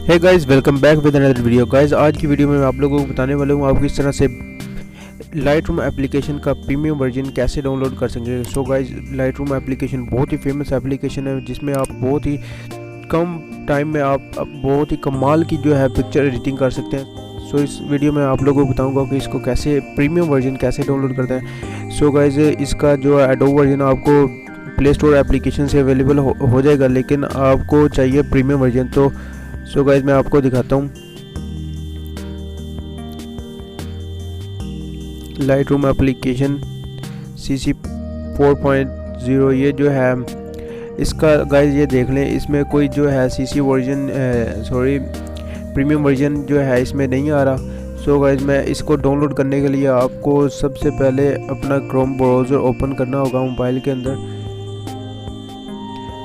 Hey guys, welcome back with another video. Guys, आज की video में मैं आप लोगों को बताने वाला हूँ आप किस तरह से लाइट रूम एप्लीकेशन का प्रीमियम वर्जन कैसे डाउनलोड कर सकेंगे। So guys, light room application बहुत ही फेमस एप्लीकेशन है जिसमें आप बहुत ही कम टाइम में आप बहुत ही कमाल की जो है पिक्चर एडिटिंग कर सकते हैं। सो इस वीडियो में आप लोगों को बताऊंगा कि इसको कैसे प्रीमियम वर्जन कैसे डाउनलोड करते हैं। सो गाइस, इसका जो एडोब वर्जन आपको प्ले स्टोर एप्लीकेशन से अवेलेबल हो जाएगा, लेकिन आपको चाहिए प्रीमियम वर्जन। तो सो गाइस, मैं आपको दिखाता हूँ लाइट रूम एप्लीकेशन CC 4.0। ये जो है इसका गाइस ये देख लें, इसमें कोई जो है CC वर्जन प्रीमियम वर्जन जो है इसमें नहीं आ रहा। सो गाइस, मैं इसको डाउनलोड करने के लिए आपको सबसे पहले अपना क्रोम ब्राउज़र ओपन करना होगा मोबाइल के अंदर।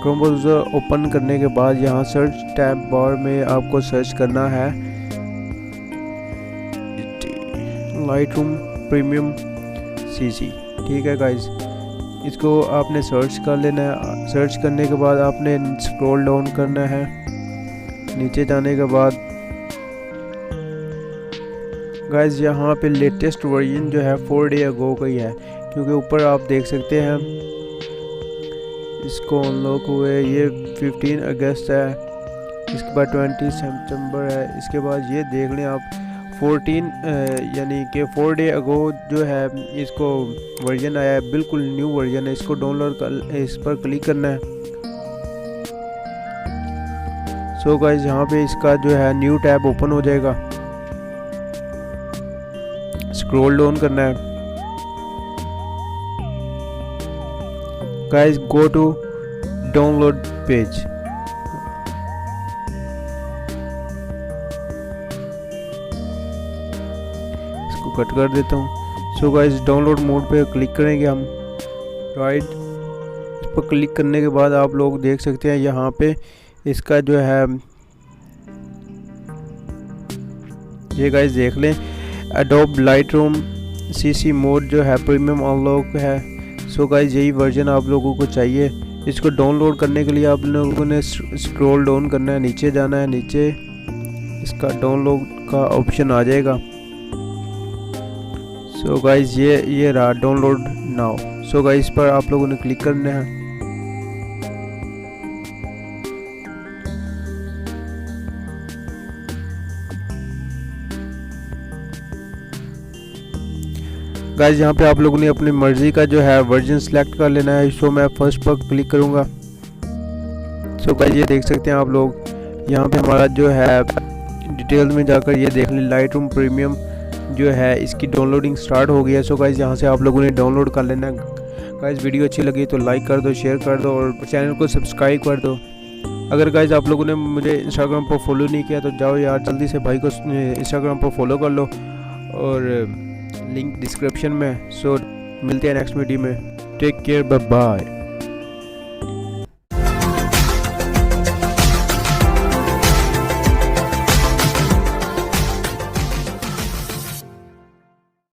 क्रोम ब्राउज़र ओपन करने के बाद यहाँ सर्च टैब बार में आपको सर्च करना है लाइट रूम प्रीमियम CC। ठीक है गाइस, इसको आपने सर्च कर लेना है। सर्च करने के बाद आपने स्क्रॉल डाउन करना है। नीचे जाने के बाद गाइस यहाँ पे लेटेस्ट वर्जन जो है 4 डे अगो का ही है, क्योंकि ऊपर आप देख सकते हैं इसको अनलॉक हुए ये 15 अगस्त है, इसके बाद 20 सितंबर है, इसके बाद ये देख लें आप 14 यानी कि 4 डे अगो जो है इसको वर्जन आया है, बिल्कुल न्यू वर्जन है। इसको डाउनलोड कर इस पर क्लिक करना है। सो गाइस, यहाँ पे इसका जो है न्यू टैब ओपन हो जाएगा। स्क्रॉल डाउन करना है guys, go to download page. इसको कट कर देता हूँ। सो गाइस, डाउनलोड मोड पे क्लिक करेंगे हम। राइट, इस पर क्लिक करने के बाद आप लोग देख सकते हैं यहाँ पे इसका जो है ये गाइस देख लें adobe light room CC mode जो है प्रीमियम अनलॉक है। सो गाइस, यही वर्जन आप लोगों को चाहिए। इसको डाउनलोड करने के लिए आप लोगों ने स्क्रॉल डाउन करना है, नीचे जाना है। नीचे इसका डाउनलोड का ऑप्शन आ जाएगा। सो गाइस, ये रहा डाउनलोड नाउ। सो गाइस, इस पर आप लोगों ने क्लिक करना है। गाइस, यहाँ पे आप लोगों ने अपनी मर्जी का जो है वर्जन सेलेक्ट कर लेना है। सो मैं फर्स्ट पर क्लिक करूँगा। सो गाइस, ये देख सकते हैं आप लोग यहाँ पे हमारा जो है डिटेल्स में जाकर ये देख लें लाइट रूम प्रीमियम जो है इसकी डाउनलोडिंग स्टार्ट हो गई है। सो गाइस, यहाँ से आप लोगों ने डाउनलोड कर लेना है। गाइस, वीडियो अच्छी लगी तो लाइक कर दो, शेयर कर दो और चैनल को सब्सक्राइब कर दो। अगर गाइस आप लोगों ने मुझे इंस्टाग्राम पर फॉलो नहीं किया तो जाओ यार, जल्दी से भाई को इंस्टाग्राम पर फॉलो कर लो और लिंक डिस्क्रिप्शन में। सो मिलते हैं नेक्स्ट वीडियो में। Take care, bye bye.